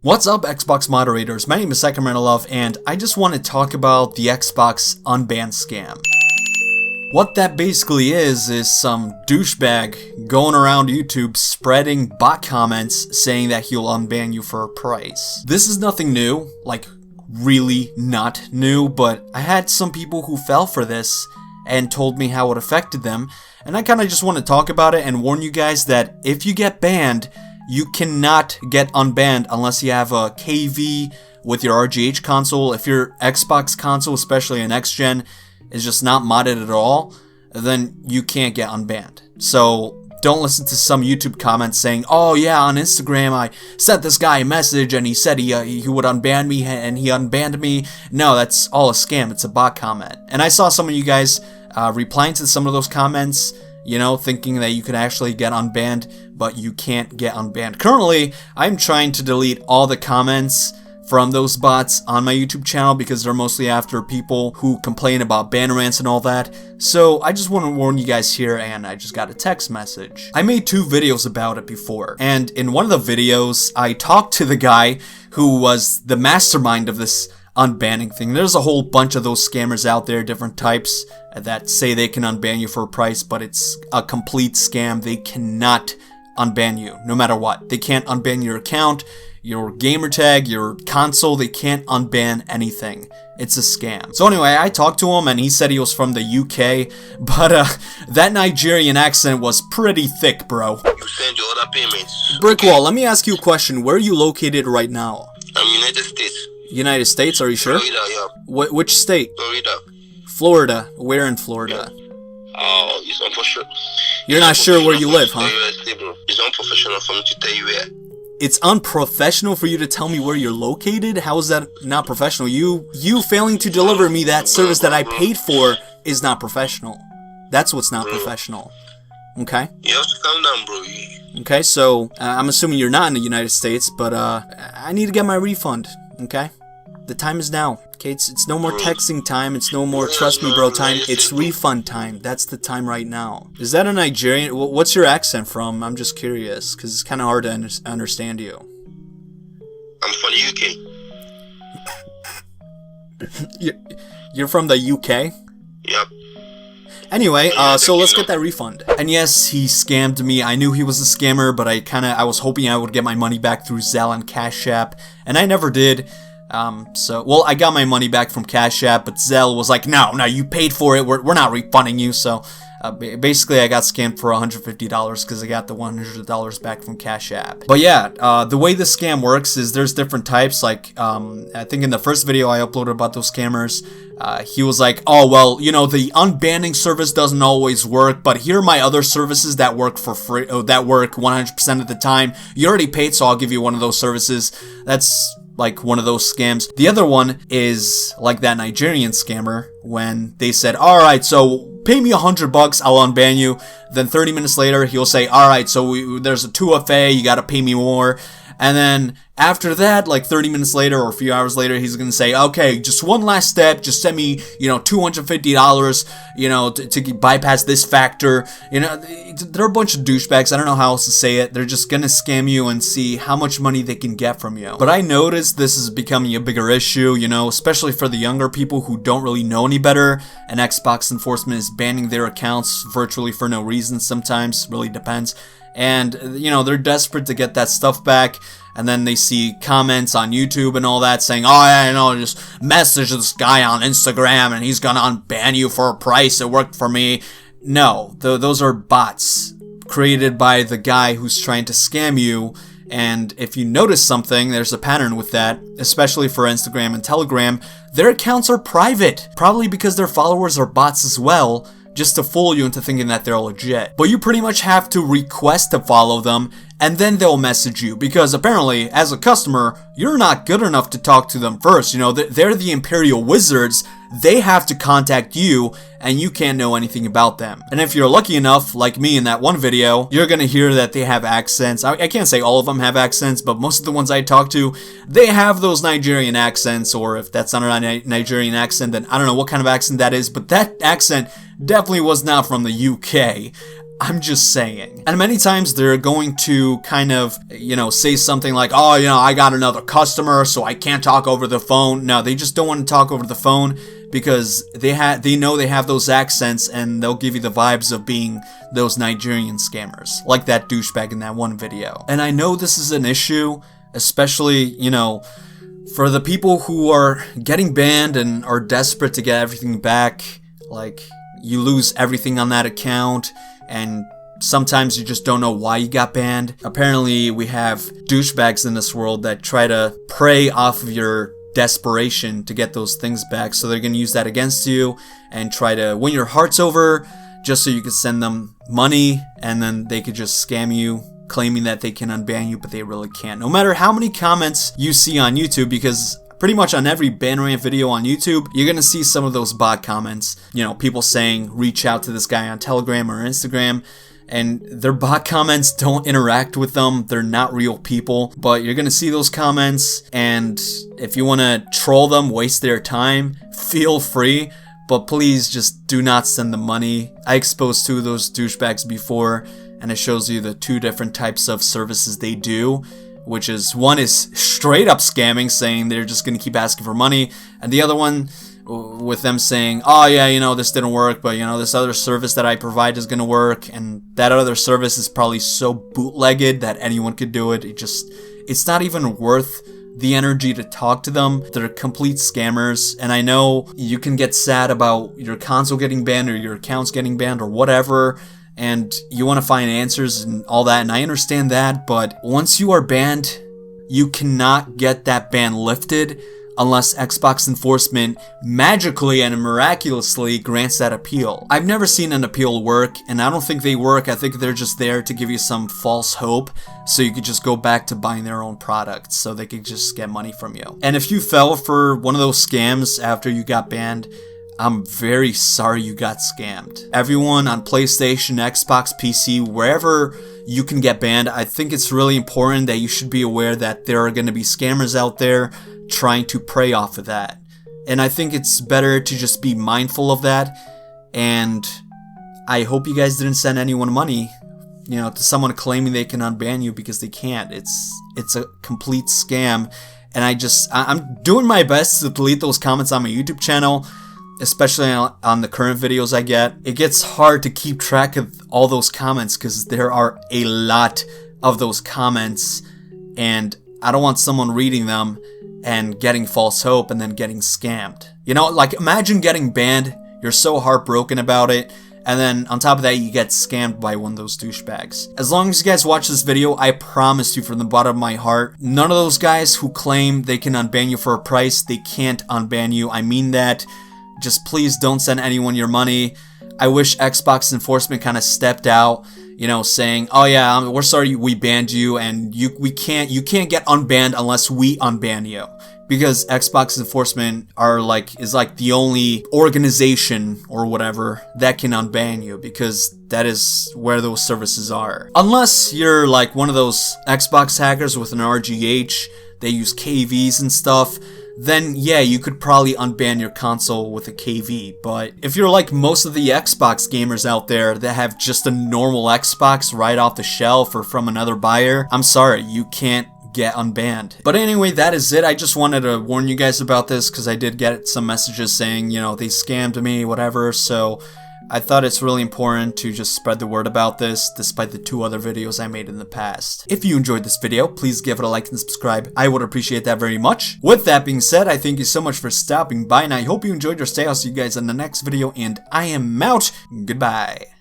What's up, Xbox moderators? My name is Sacramento Love, and I just want to talk about the Xbox Unban scam. What that basically is some douchebag going around YouTube spreading bot comments saying that he'll unban you for a price. This is nothing new, like really not new, but I had some people who fell for this and told me how it affected them, and I kind of just want to talk about it and warn you guys that if you get banned, you cannot get unbanned unless you have a KV with your RGH console. If your Xbox console, especially an X Gen, is just not modded at all, then you can't get unbanned. So don't listen to some YouTube comments saying, oh yeah, on Instagram I sent this guy a message and he said he would unban me and he unbanned me. No, that's all a scam. It's a bot comment. And I saw some of you guys replying to some of those comments, you know, thinking that you could actually get unbanned, but you can't get unbanned. Currently, I'm trying to delete all the comments from those bots on my YouTube channel because they're mostly after people who complain about ban rants and all that. So I just want to warn you guys here, and I just got a text message. I made 2 videos about it before, and in one of the videos, I talked to the guy who was the mastermind of this unbanning thing. There's a whole bunch of those scammers out there, different types, that say they can unban you for a price, but it's a complete scam. They cannot unban you, no matter what. They can't unban your account, your gamer tag, your console. They can't unban anything. It's a scam. So anyway, I talked to him and he said he was from the UK, but that Nigerian accent was pretty thick, bro. You send your other payments. Brickwall, let me ask you a question. Where are you located right now? I'm United States. United States, are you sure? Florida, yeah. Which state? Florida. Florida. Where in Florida? Oh, it's unprofessional. You're not sure where you live, huh? It's unprofessional for me to tell you where. It's unprofessional for you to tell me where you're located? How is that not professional? You failing to deliver me that service that I paid for is not professional. That's what's not professional. Okay? You have to calm down, bro. Okay, so I'm assuming you're not in the United States, but I need to get my refund. Okay? The time is now. Okay, it's no more texting time. It's no more trust me bro time. It's refund time. That's the time right now. Is that a Nigerian? What's your accent from? I'm just curious because it's kind of hard to understand you. I'm from the UK. You're from the UK? Yep. Anyway, so let's get that refund. And yes, he scammed me. I knew he was a scammer, but I was hoping I would get my money back through Zelle and Cash App, and I never did. Well, I got my money back from Cash App, but Zelle was like, no, you paid for it, we're not refunding you, so basically I got scammed for $150 because I got the $100 back from Cash App. But yeah, the way the scam works is there's different types, like, I think in the first video I uploaded about those scammers, he was like, oh, well, you know, the unbanning service doesn't always work, but here are my other services that work for free, that work 100% of the time. You already paid, so I'll give you one of those services. That's like one of those scams. The other one is like that Nigerian scammer when they said, alright, so pay me $100, I'll unban you. Then 30 minutes later, he'll say, alright, so there's a 2FA, you gotta pay me more. And then after that, like 30 minutes later or a few hours later, he's gonna say, okay, just one last step, just send me, you know, $250, you know, to bypass this factor. You know, they're a bunch of douchebags. I don't know how else to say it. They're just gonna scam you and see how much money they can get from you. But I noticed this is becoming a bigger issue, you know, especially for the younger people who don't really know any better, and Xbox enforcement is banning their accounts virtually for no reason sometimes, really depends. And, you know, they're desperate to get that stuff back, and then they see comments on YouTube and all that saying, oh, yeah, you know, just message this guy on Instagram and he's gonna unban you for a price, it worked for me. No, those are bots created by the guy who's trying to scam you, and if you notice something, there's a pattern with that, especially for Instagram and Telegram. Their accounts are private, probably because their followers are bots as well, just to fool you into thinking that they're legit. But you pretty much have to request to follow them, and then they'll message you, because apparently, as a customer, you're not good enough to talk to them first. You know, they're the Imperial Wizards. They have to contact you, and you can't know anything about them. And if you're lucky enough, like me in that one video, you're gonna hear that they have accents. I can't say all of them have accents, but most of the ones I talk to, they have those Nigerian accents, or if that's not a Nigerian accent, then I don't know what kind of accent that is, but that accent definitely was not from the UK. I'm just saying. And many times they're going to kind of, say something like, oh, I got another customer, so I can't talk over the phone. No, they just don't want to talk over the phone because they know they have those accents and they'll give you the vibes of being those Nigerian scammers, like that douchebag in that one video. And I know this is an issue, especially, for the people who are getting banned and are desperate to get everything back. Like, you lose everything on that account, and sometimes you just don't know why you got banned. Apparently, we have douchebags in this world that try to prey off of your desperation to get those things back, so they're gonna use that against you and try to win your hearts over just so you can send them money, and then they could just scam you, claiming that they can unban you, but they really can't. No matter how many comments you see on YouTube, because pretty much on every ban rant video on YouTube, you're gonna see some of those bot comments. People saying, reach out to this guy on Telegram or Instagram, and their bot comments don't interact with them. They're not real people, but you're gonna see those comments, and if you wanna troll them, waste their time, feel free, but please just do not send them money. I exposed 2 of those douchebags before, and it shows you the 2 different types of services they do, which is, one is straight up scamming, saying they're just going to keep asking for money, and the other one with them saying, oh yeah, this didn't work, but this other service that I provide is going to work, and that other service is probably so bootlegged that anyone could do it. It's not even worth the energy to talk to them. They're complete scammers, and I know you can get sad about your console getting banned or your accounts getting banned or whatever, and you want to find answers and all that, and I understand that, but once you are banned, you cannot get that ban lifted unless Xbox enforcement magically and miraculously grants that appeal. I've never seen an appeal work, and I don't think they work. I think they're just there to give you some false hope so you could just go back to buying their own products so they could just get money from you. And if you fell for one of those scams after you got banned, I'm very sorry you got scammed. Everyone on PlayStation, Xbox, PC, wherever you can get banned, I think it's really important that you should be aware that there are going to be scammers out there trying to prey off of that. And I think it's better to just be mindful of that. And I hope you guys didn't send anyone money, to someone claiming they can unban you, because they can't. It's a complete scam. And I'm doing my best to delete those comments on my YouTube channel, especially on the current videos I get. It gets hard to keep track of all those comments because there are a lot of those comments, and I don't want someone reading them and getting false hope and then getting scammed. Like, imagine getting banned, you're so heartbroken about it, and then on top of that you get scammed by one of those douchebags. As long as you guys watch this video, I promise you from the bottom of my heart, none of those guys who claim they can unban you for a price, they can't unban you. I mean that. Just please don't send anyone your money. I wish Xbox enforcement kind of stepped out, saying, oh yeah, we're sorry we banned you, and you can't get unbanned unless we unban you. Because Xbox enforcement is like the only organization or whatever that can unban you, because that is where those services are. Unless you're like one of those Xbox hackers with an RGH, they use KVs and stuff, then yeah, you could probably unban your console with a KV. But if you're like most of the Xbox gamers out there that have just a normal Xbox right off the shelf or from another buyer, I'm sorry, you can't get unbanned. But anyway, that is it. I just wanted to warn you guys about this because I did get some messages saying, they scammed me, whatever, so I thought it's really important to just spread the word about this, despite the 2 other videos I made in the past. If you enjoyed this video, please give it a like and subscribe. I would appreciate that very much. With that being said, I thank you so much for stopping by, and I hope you enjoyed your stay. I'll see you guys in the next video, and I am out. Goodbye.